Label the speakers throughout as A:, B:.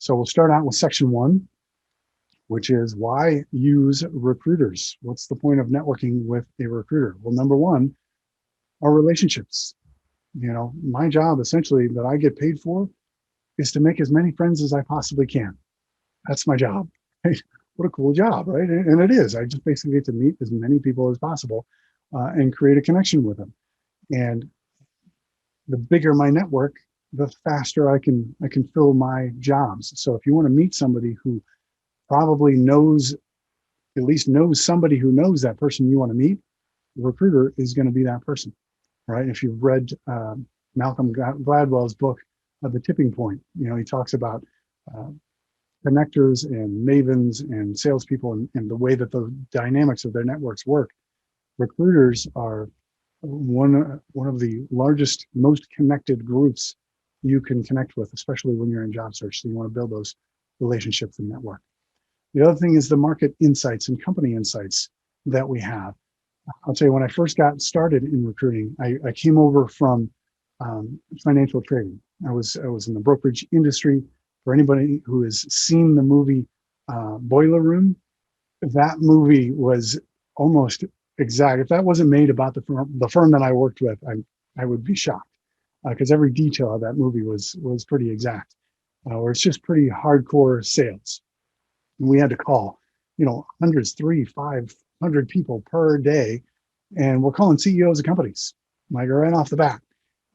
A: So we'll start out with section 1, which is why use recruiters? What's the point of networking with a recruiter? Well, number one, are relationships. My job essentially that I get paid for is to make as many friends as I possibly can. That's my job. What a cool job, right? And it is. I just basically get to meet as many people as possible and create a connection with them. And the bigger my network, the faster I can fill my jobs. So if you want to meet somebody who probably at least knows somebody who knows that person you want to meet, the recruiter is going to be that person, right? If you've read Malcolm Gladwell's book, The Tipping Point, he talks about connectors and mavens and salespeople and the way that the dynamics of their networks work. Recruiters are one of the largest, most connected groups you can connect with, especially when you're in job search. So you want to build those relationships and network. The other thing is the market insights and company insights that we have. I'll tell you, when I first got started in recruiting, I came over from financial trading. I was in the brokerage industry. For anybody who has seen the movie Boiler Room, that movie was almost exact. If that wasn't made about the firm that I worked with, I would be shocked because every detail of that movie was pretty exact. Or it's just pretty hardcore sales. And we had to call, hundreds, 300-500 people per day, and we're calling CEOs of companies, like right off the bat.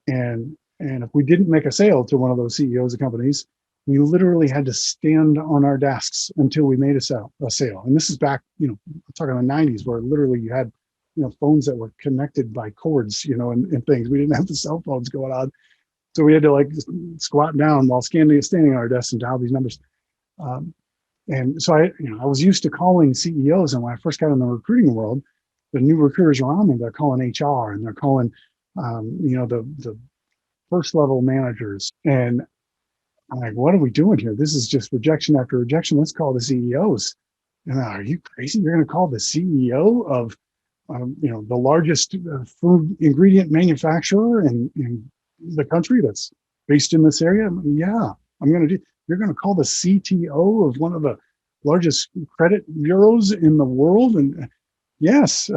A: And if we didn't make a sale to one of those CEOs of companies, we literally had to stand on our desks until we made a sale. And this is back, I'm talking the 90s, where literally you had, phones that were connected by cords, and things. We didn't have the cell phones going on. So we had to squat down while standing on our desks and dial these numbers. And so I was used to calling CEOs, and when I first got in the recruiting world, the new recruiters around me, they're calling HR and they're calling, the first level managers. And I'm like, what are we doing here? This is just rejection after rejection. Let's call the CEOs. And are you crazy? You're going to call the CEO of, the largest food ingredient manufacturer in the country that's based in this area? Yeah, I'm going to do. You're going to call the CTO of one of the largest credit bureaus in the world? And yes,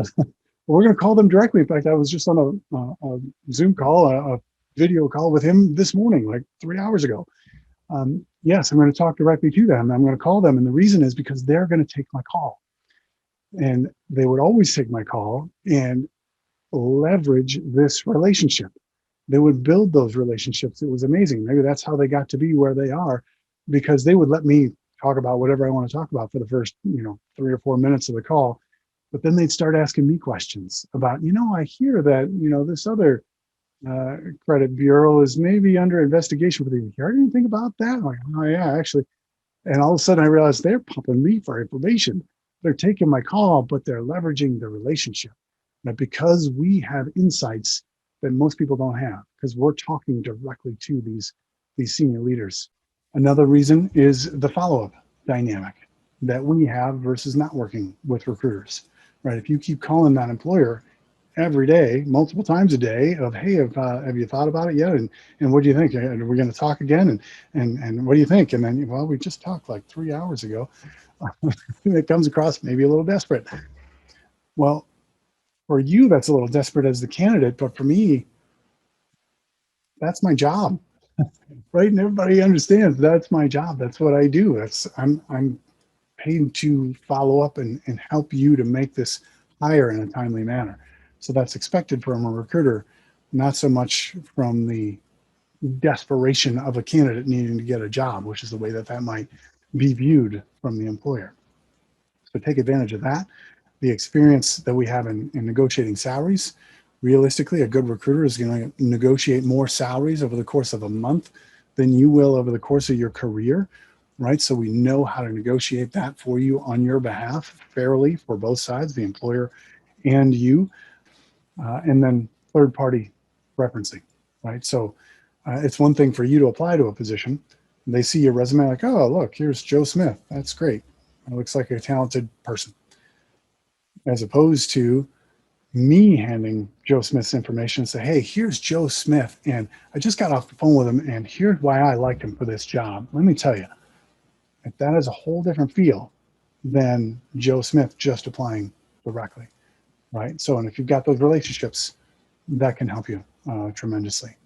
A: we're going to call them directly. In fact, I was just on a Zoom call, a video call with him this morning, like 3 hours ago. Yes, I'm going to talk directly to them. I'm going to call them. And the reason is because they're going to take my call. And they would always take my call and leverage this relationship. They would build those relationships. It was amazing. Maybe that's how they got to be where they are, because they would let me talk about whatever I want to talk about for the first, 3 or 4 minutes of the call. But then they'd start asking me questions about, I hear that, this other credit bureau is maybe under investigation. You heard anything about that? I'm like, oh yeah, actually. And all of a sudden I realized they're pumping me for information. They're taking my call, but they're leveraging the relationship. But because we have insights that most people don't have, because we're talking directly to these senior leaders. Another reason is the follow-up dynamic that we have versus not working with recruiters, right? If you keep calling that employer every day, multiple times a day of, hey, have you thought about it yet? And what do you think? Are we going to talk again? And what do you think? And then, well, we just talked like 3 hours ago. It comes across maybe a little desperate. Well, for you, that's a little desperate as the candidate, but for me, that's my job, right? And everybody understands that's my job. That's what I do. I'm paid to follow up and help you to make this hire in a timely manner. So that's expected from a recruiter, not so much from the desperation of a candidate needing to get a job, which is the way that might be viewed from the employer. So take advantage of that. The experience that we have in negotiating salaries. Realistically, a good recruiter is going to negotiate more salaries over the course of a month than you will over the course of your career, right? So we know how to negotiate that for you on your behalf fairly for both sides, the employer and you. And then third-party referencing, right? So it's one thing for you to apply to a position. They see your resume like, oh, look, here's Joe Smith. That's great. It looks like a talented person. As opposed to me handing Joe Smith's information and say, hey, here's Joe Smith. And I just got off the phone with him, and here's why I liked him for this job. Let me tell you, Like, that is a whole different feel than Joe Smith just applying directly, right? So, and if you've got those relationships, that can help you tremendously.